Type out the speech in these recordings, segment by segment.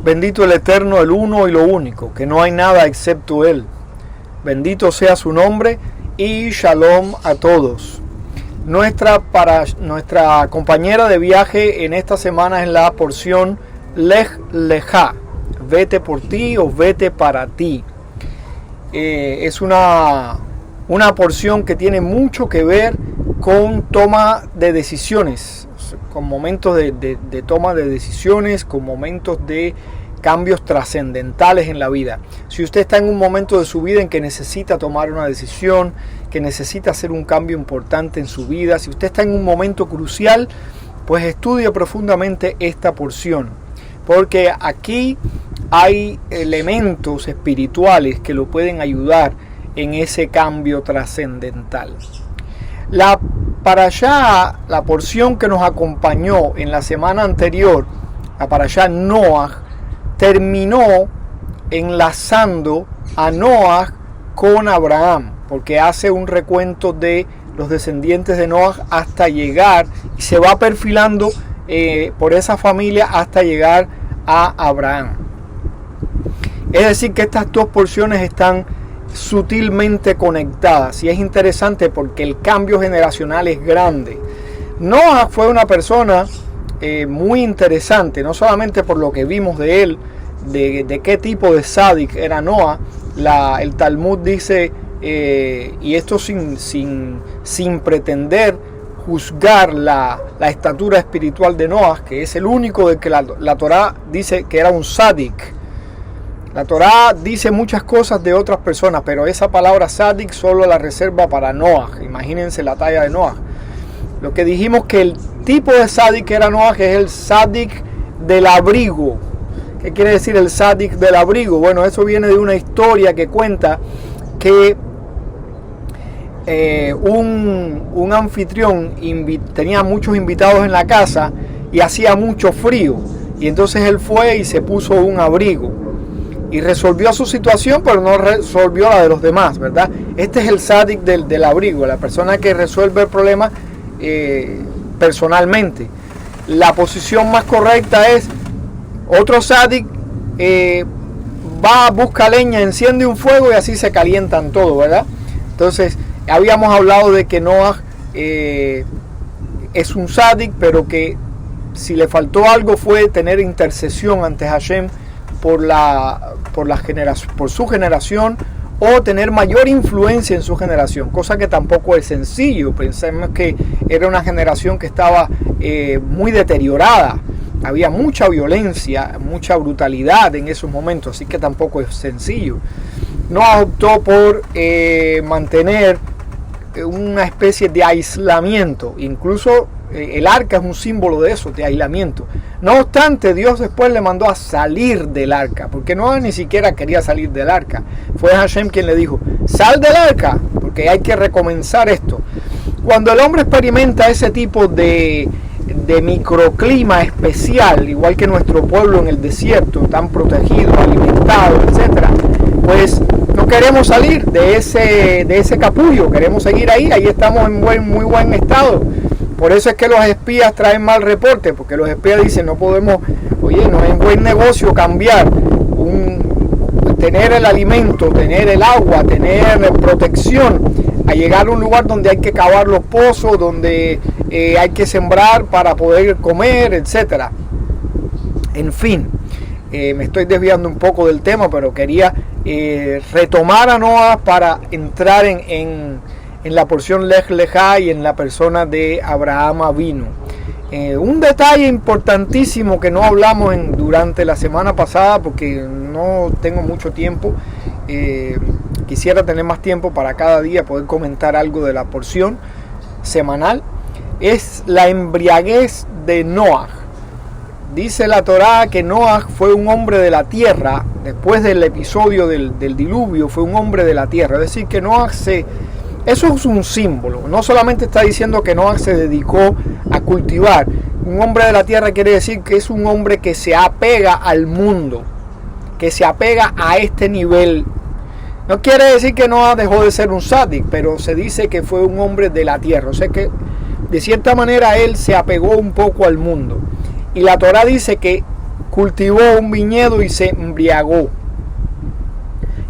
Bendito el Eterno, el uno y lo único, que no hay nada excepto Él. Bendito sea su nombre y shalom a todos. Nuestra compañera de viaje en esta semana es la porción Lech Lechá, vete por ti o vete para ti. Es una porción que tiene mucho que ver con toma de decisiones, con momentos de toma de decisiones, con momentos de cambios trascendentales en la vida. Si usted está en un momento de su vida en que necesita tomar una decisión, que necesita hacer un cambio importante en su vida, si usted está en un momento crucial, pues estudie profundamente esta porción, porque aquí hay elementos espirituales que lo pueden ayudar en ese cambio trascendental. La porción que nos acompañó en la semana anterior, la parashá Noach, terminó enlazando a Noach con Abraham, porque hace un recuento de los descendientes de Noach hasta llegar, y se va perfilando por esa familia hasta llegar a Abraham. Es decir, que estas dos porciones están sutilmente conectadas, y es interesante porque el cambio generacional es grande. Noach fue una persona muy interesante, no solamente por lo que vimos de él, de qué tipo de sádic era Noach. El Talmud dice, y esto sin pretender juzgar la estatura espiritual de Noach, que es el único de que la Torá dice que era un sádic. La Torá dice muchas cosas de otras personas, pero esa palabra sádic solo la reserva para Noach. Imagínense la talla de Noach. Lo que dijimos que el tipo de sádic que era Noach es el sádic del abrigo. ¿Qué quiere decir el sádic del abrigo? Bueno, eso viene de una historia que cuenta que un anfitrión tenía muchos invitados en la casa y hacía mucho frío. Y entonces él fue y se puso un abrigo. Y resolvió su situación, pero no resolvió la de los demás, ¿verdad? Este es el sádic del abrigo, la persona que resuelve el problema personalmente. La posición más correcta es: otro sádic va, busca leña, enciende un fuego y así se calientan todo, ¿verdad? Entonces, habíamos hablado de que Noach es un sádic, pero que si le faltó algo fue tener intercesión ante Hashem por su generación, o tener mayor influencia en su generación, cosa que tampoco es sencillo. Pensemos que era una generación que estaba muy deteriorada, había mucha violencia, mucha brutalidad en esos momentos, así que tampoco es sencillo. Noach optó por mantener una especie de aislamiento, incluso el arca es un símbolo de eso, de aislamiento. No obstante, Dios después le mandó a salir del arca, porque Noach ni siquiera quería salir del arca. Fue Hashem quien le dijo: sal del arca, porque hay que recomenzar esto. Cuando el hombre experimenta ese tipo de microclima especial, igual que nuestro pueblo en el desierto, tan protegido, alimentado, etc., pues no queremos salir de ese capullo, queremos seguir ahí estamos en muy buen estado. Por eso es que los espías traen mal reporte, porque los espías dicen: no podemos, no es buen negocio cambiar, tener el alimento, tener el agua, tener protección, a llegar a un lugar donde hay que cavar los pozos, donde hay que sembrar para poder comer, etc. En fin, me estoy desviando un poco del tema, pero quería retomar a Noach para entrar en la porción Lech Lechá y en la persona de Abraham Avinu. Un detalle importantísimo que no hablamos durante la semana pasada, porque no tengo mucho tiempo, quisiera tener más tiempo para cada día poder comentar algo de la porción semanal, es la embriaguez de Noach. Dice la Torá que Noach fue un hombre de la tierra. Después del episodio del diluvio, fue un hombre de la tierra. Es decir, que Noach eso es un símbolo. No solamente está diciendo que Noach se dedicó a cultivar. Un hombre de la tierra quiere decir que es un hombre que se apega al mundo, que se apega a este nivel. No quiere decir que Noach dejó de ser un sádic, pero se dice que fue un hombre de la tierra. O sea que de cierta manera él se apegó un poco al mundo. Y la Torá dice que cultivó un viñedo y se embriagó.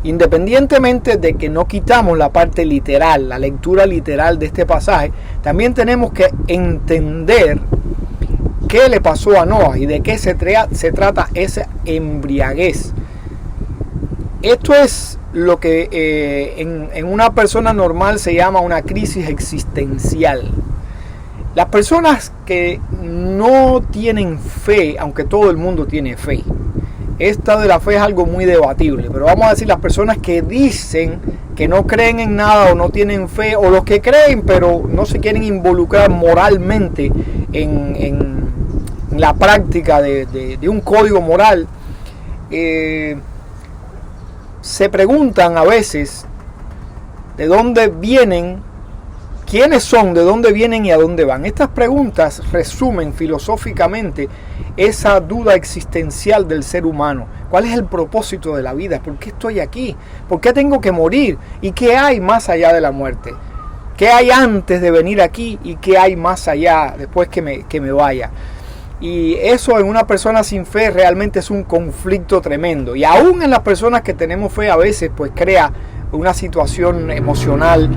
Independientemente de que no quitamos la parte literal, la lectura literal de este pasaje, también tenemos que entender qué le pasó a Noah y de qué se trata esa embriaguez. Esto es lo que en una persona normal se llama una crisis existencial. Las personas que no tienen fe, aunque todo el mundo tiene fe, esta de la fe es algo muy debatible, pero vamos a decir las personas que dicen que no creen en nada o no tienen fe, o los que creen pero no se quieren involucrar moralmente en la práctica de un código moral, se preguntan a veces de dónde vienen, quiénes son, de dónde vienen y a dónde van. Estas preguntas resumen filosóficamente esa duda existencial del ser humano. ¿Cuál es el propósito de la vida? ¿Por qué estoy aquí? ¿Por qué tengo que morir? ¿Y qué hay más allá de la muerte? ¿Qué hay antes de venir aquí? ¿Y qué hay más allá después que me vaya? Y eso en una persona sin fe realmente es un conflicto tremendo. Y aún en las personas que tenemos fe a veces pues crea una situación emocional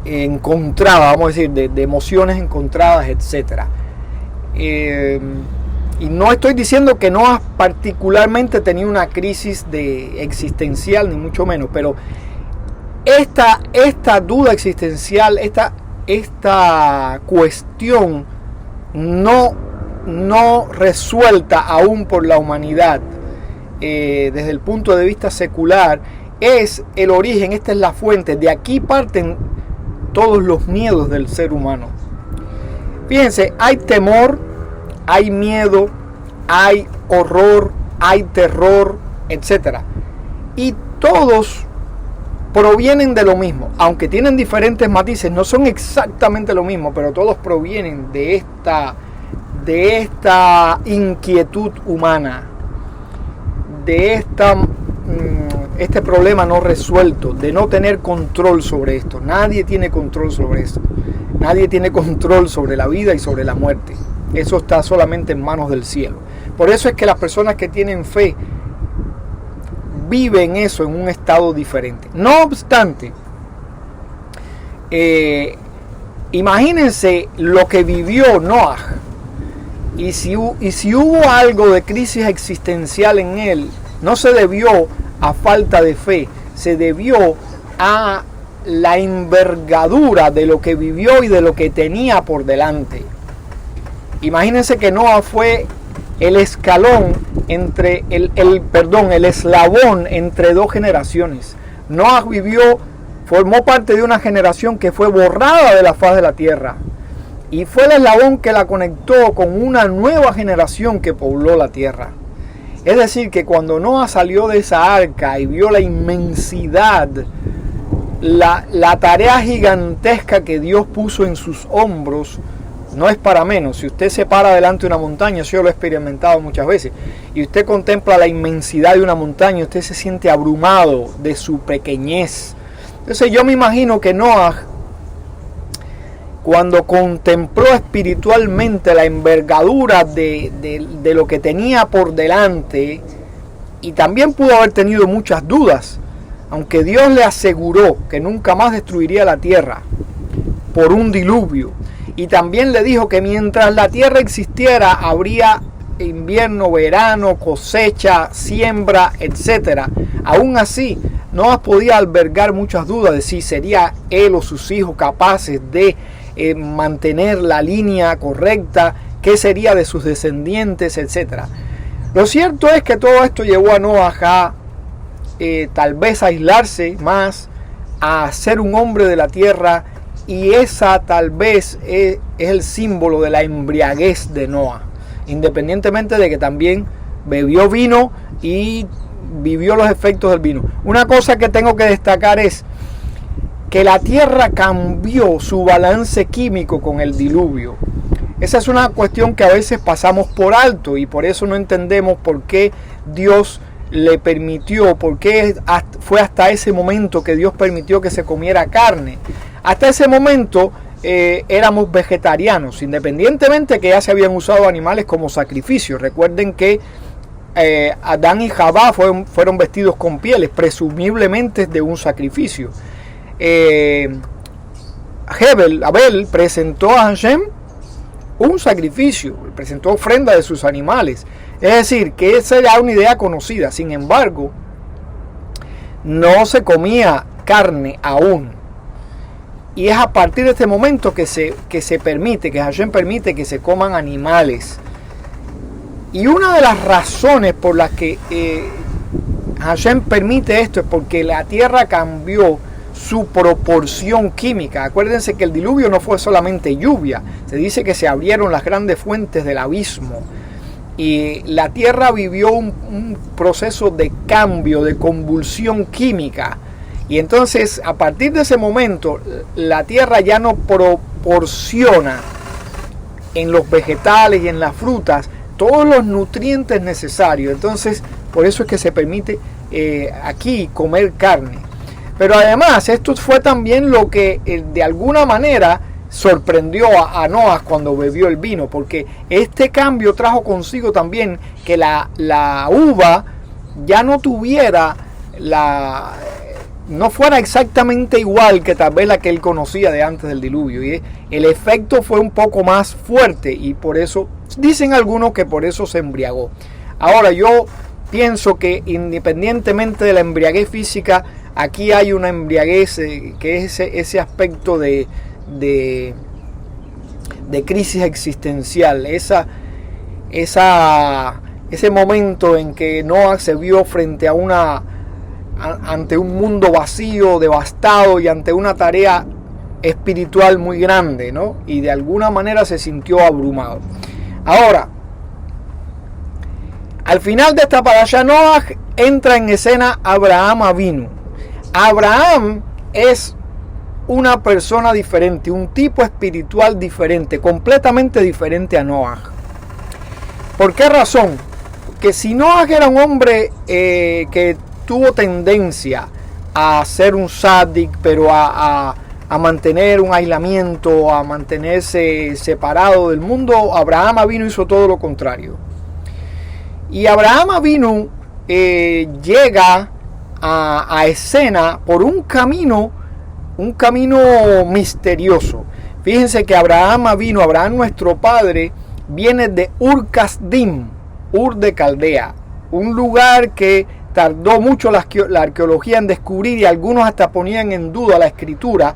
encontrada, vamos a decir, de emociones encontradas, etc. Y no estoy diciendo que no has particularmente tenido una crisis existencial, ni mucho menos, pero esta duda existencial, esta cuestión no resuelta aún por la humanidad desde el punto de vista secular, es el origen, esta es la fuente, de aquí parten todos los miedos del ser humano. Fíjense, hay temor, hay miedo, hay horror, hay terror, etc. Y todos provienen de lo mismo, aunque tienen diferentes matices, no son exactamente lo mismo, pero todos provienen de esta inquietud humana, de este problema no resuelto, de no tener control sobre esto. Nadie tiene control sobre eso. Nadie tiene control sobre la vida y sobre la muerte. Eso está solamente en manos del cielo. Por eso es que las personas que tienen fe viven eso en un estado diferente. No obstante, imagínense lo que vivió Noah. Y si hubo algo de crisis existencial en él, no se debió a falta de fe, se debió a la envergadura de lo que vivió y de lo que tenía por delante. Imagínense que Noah fue el escalón entre el eslabón entre dos generaciones. Noah formó parte de una generación que fue borrada de la faz de la tierra, y fue el eslabón que la conectó con una nueva generación que pobló la tierra. Es decir, que cuando Noah salió de esa arca y vio la inmensidad, la tarea gigantesca que Dios puso en sus hombros, no es para menos. Si usted se para delante de una montaña, yo lo he experimentado muchas veces, y usted contempla la inmensidad de una montaña, usted se siente abrumado de su pequeñez. Entonces yo me imagino que Noah, cuando contempló espiritualmente la envergadura de lo que tenía por delante, y también pudo haber tenido muchas dudas, aunque Dios le aseguró que nunca más destruiría la tierra por un diluvio, y también le dijo que mientras la tierra existiera habría invierno, verano, cosecha, siembra, etc. Aún así, Noah podía albergar muchas dudas de si sería él o sus hijos capaces de mantener la línea correcta, qué sería de sus descendientes, etc. Lo cierto es que todo esto llevó a Noah a tal vez aislarse más, a ser un hombre de la tierra, y esa tal vez es el símbolo de la embriaguez de Noah, independientemente de que también bebió vino y vivió los efectos del vino. Una cosa que tengo que destacar es que la tierra cambió su balance químico con el diluvio. Esa es una cuestión que a veces pasamos por alto, y por eso no entendemos por qué Dios le permitió, por qué fue hasta ese momento que Dios permitió que se comiera carne. Hasta ese momento éramos vegetarianos, independientemente que ya se habían usado animales como sacrificio. Recuerden que Adán y Jabá fueron vestidos con pieles, presumiblemente de un sacrificio. Abel presentó a Hashem un sacrificio, presentó ofrenda de sus animales. Es decir, que esa era una idea conocida. Sin embargo, no se comía carne aún. Y es a partir de este momento que Hashem permite que se coman animales. Y una de las razones por las que Hashem permite esto es porque la tierra cambió su proporción química. Acuérdense que el diluvio no fue solamente lluvia. Se dice que se abrieron las grandes fuentes del abismo. Y la tierra vivió un proceso de cambio, de convulsión química. Y entonces, a partir de ese momento, la tierra ya no proporciona en los vegetales y en las frutas todos los nutrientes necesarios. Entonces, por eso es que se permite aquí comer carne. Pero además, esto fue también lo que de alguna manera sorprendió a Noah cuando bebió el vino, porque este cambio trajo consigo también que la uva ya no tuviera no fuera exactamente igual que tal vez la que él conocía de antes del diluvio, y el efecto fue un poco más fuerte, y por eso dicen algunos que por eso se embriagó. Ahora, yo pienso que independientemente de la embriaguez física, aquí hay una embriaguez que es ese aspecto de crisis existencial, ese momento en que Noah se vio ante un mundo vacío, devastado, y ante una tarea espiritual muy grande, ¿no? Y de alguna manera se sintió abrumado. Ahora, al final de esta parasha, Noah entra en escena Abraham Avinu. Abraham es una persona diferente, un tipo espiritual diferente, completamente diferente a Noah. ¿Por qué razón? Porque si Noah era un hombre que tuvo tendencia a ser un sádic, pero a mantener un aislamiento, a mantenerse separado del mundo, Abraham Avinu hizo todo lo contrario. Y Abraham Avinu llega a escena por un camino misterioso. Fíjense que Abraham nuestro padre, viene de Ur Kasdim, Ur de Caldea, un lugar que tardó mucho la arqueología en descubrir, y algunos hasta ponían en duda la escritura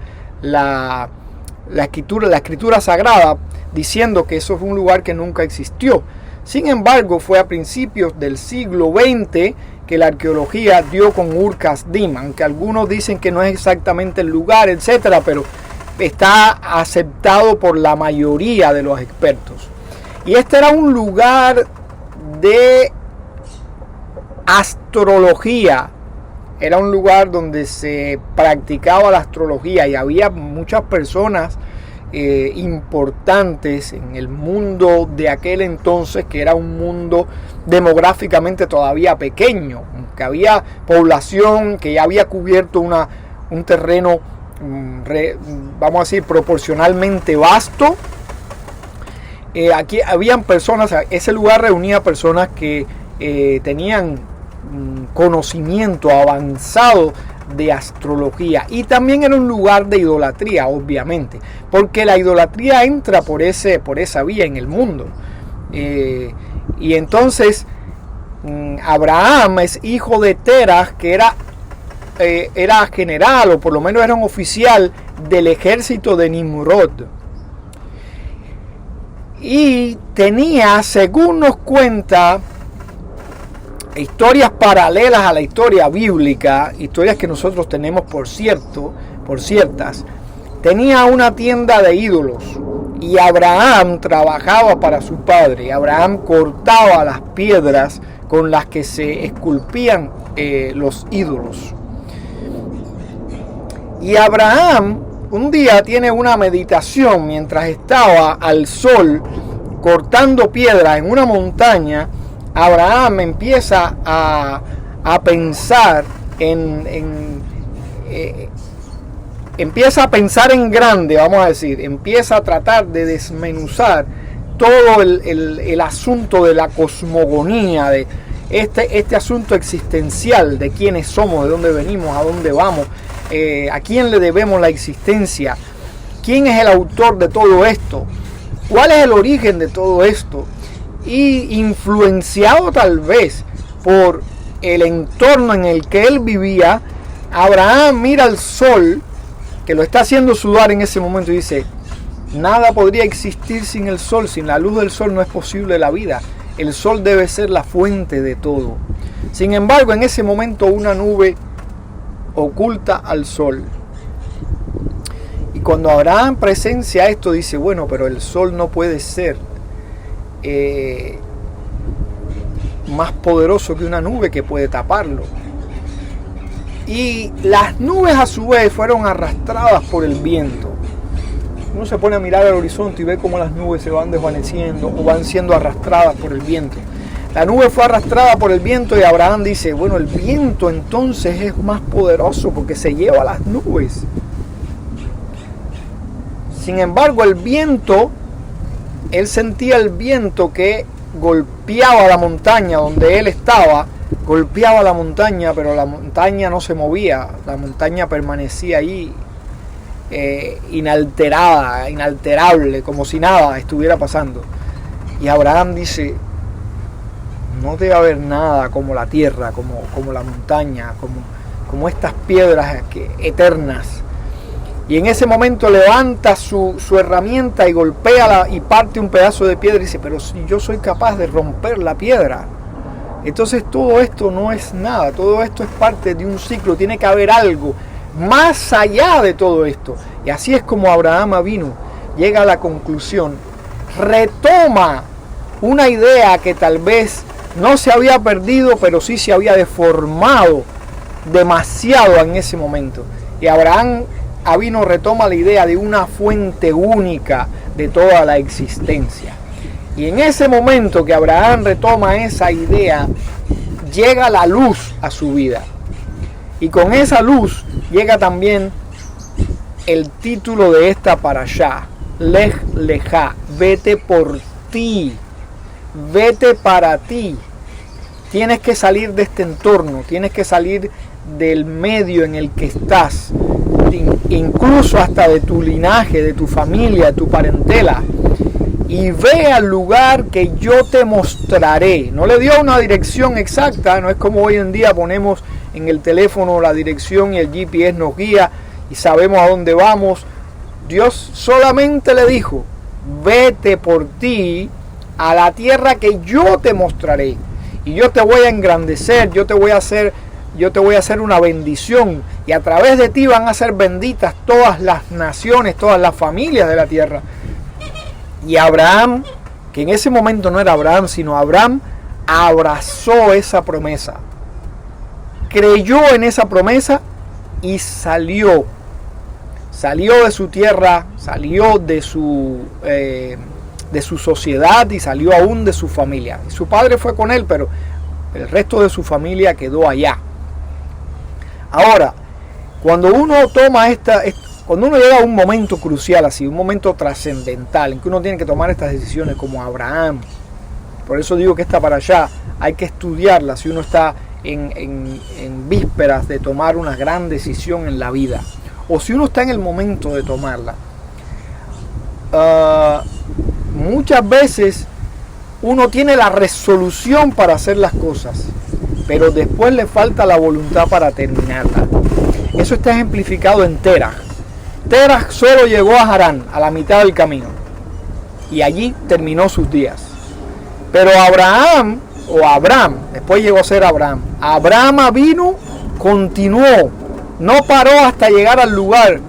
sagrada, diciendo que eso fue un lugar que nunca existió. Sin embargo, fue a principios del siglo XX que la arqueología dio con Ur Kasdim, aunque algunos dicen que no es exactamente el lugar, etcétera, pero está aceptado por la mayoría de los expertos. Y este era un lugar de astrología, era un lugar donde se practicaba la astrología, y había muchas personas importantes en el mundo de aquel entonces, que era un mundo demográficamente todavía pequeño, que había población que ya había cubierto un terreno, vamos a decir, proporcionalmente vasto. Aquí habían personas, ese lugar reunía personas que tenían conocimiento avanzado de astrología, y también era un lugar de idolatría, obviamente, porque la idolatría entra por esa vía en el mundo. Y entonces Abraham es hijo de Terah, que era general, o por lo menos era un oficial del ejército de Nimrod, y tenía, según nos cuenta, historias paralelas a la historia bíblica, historias que nosotros tenemos por ciertas. Tenía una tienda de ídolos, y Abraham trabajaba para su padre. Abraham cortaba las piedras con las que se esculpían los ídolos. Y Abraham un día tiene una meditación mientras estaba al sol cortando piedras en una montaña. Abraham empieza a pensar empieza a pensar en grande, vamos a decir, empieza a tratar de desmenuzar todo el asunto de la cosmogonía, de este asunto existencial, de quiénes somos, de dónde venimos, a dónde vamos, a quién le debemos la existencia, quién es el autor de todo esto, cuál es el origen de todo esto, y influenciado tal vez por el entorno en el que él vivía, Abraham mira al sol, que lo está haciendo sudar en ese momento, y dice: nada podría existir sin el sol, sin la luz del sol no es posible la vida, el sol debe ser la fuente de todo. Sin embargo, en ese momento una nube oculta al sol, y cuando Abraham presencia esto, dice: bueno, pero el sol no puede ser más poderoso que una nube que puede taparlo. Y las nubes a su vez fueron arrastradas por el viento. Uno se pone a mirar al horizonte y ve cómo las nubes se van desvaneciendo o van siendo arrastradas por el viento. La nube fue arrastrada por el viento y Abraham dice: bueno, el viento entonces es más poderoso porque se lleva las nubes. Sin embargo, el viento, él sentía el viento que golpeaba la montaña donde él estaba, golpeaba la montaña, pero la montaña no se movía, la montaña permanecía ahí, inalterada, inalterable, como si nada estuviera pasando. Y Abraham dice: no debe haber nada como la tierra, como la montaña, como estas piedras eternas. Y en ese momento levanta su herramienta y golpea y parte un pedazo de piedra y dice: pero si yo soy capaz de romper la piedra. Entonces todo esto no es nada, todo esto es parte de un ciclo, tiene que haber algo más allá de todo esto. Y así es como Abraham Avinu llega a la conclusión, retoma una idea que tal vez no se había perdido, pero sí se había deformado demasiado en ese momento. Y Abraham Avinu retoma la idea de una fuente única de toda la existencia. Y en ese momento que Abraham retoma esa idea, llega la luz a su vida. Y con esa luz llega también el título de esta parashá, Lech Lechá, vete por ti, vete para ti. Tienes que salir de este entorno, tienes que salir del medio en el que estás, incluso hasta de tu linaje, de tu familia, de tu parentela, y ve al lugar que yo te mostraré. No le dio una dirección exacta, no es como hoy en día ponemos en el teléfono la dirección y el GPS nos guía y sabemos a dónde vamos. Dios solamente le dijo: vete por ti a la tierra que yo te mostraré, y yo te voy a engrandecer, yo te voy a hacer una bendición, y a través de ti van a ser benditas todas las naciones, todas las familias de la tierra. Y Abraham, que en ese momento no era Abraham, sino Abraham, abrazó esa promesa, creyó en esa promesa y salió de su tierra, salió de su sociedad y salió aún de su familia. Y su padre fue con él, pero el resto de su familia quedó allá. Ahora, cuando uno toma cuando uno llega a un momento crucial así, un momento trascendental, en que uno tiene que tomar estas decisiones como Abraham, por eso digo que esta parashá hay que estudiarla si uno está en vísperas de tomar una gran decisión en la vida, o si uno está en el momento de tomarla. Muchas veces uno tiene la resolución para hacer las cosas, pero después le falta la voluntad para terminarla. Eso está ejemplificado en Terach. Terach solo llegó a Harán, a la mitad del camino, y allí terminó sus días. Pero Abraham, después llegó a ser Abraham Avinu, continuó, no paró hasta llegar al lugar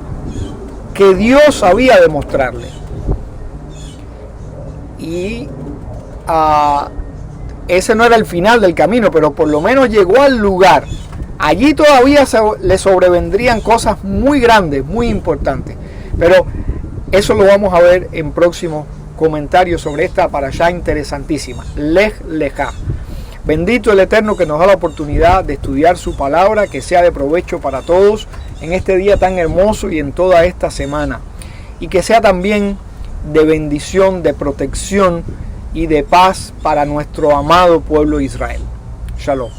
que Dios había de mostrarle. Y ese no era el final del camino, pero por lo menos llegó al lugar. Allí todavía le sobrevendrían cosas muy grandes, muy importantes. Pero eso lo vamos a ver en próximos comentarios sobre esta parashá interesantísima. Lech Lechá. Bendito el Eterno que nos da la oportunidad de estudiar su palabra, que sea de provecho para todos en este día tan hermoso y en toda esta semana. Y que sea también de bendición, de protección y de paz para nuestro amado pueblo Israel. Shalom.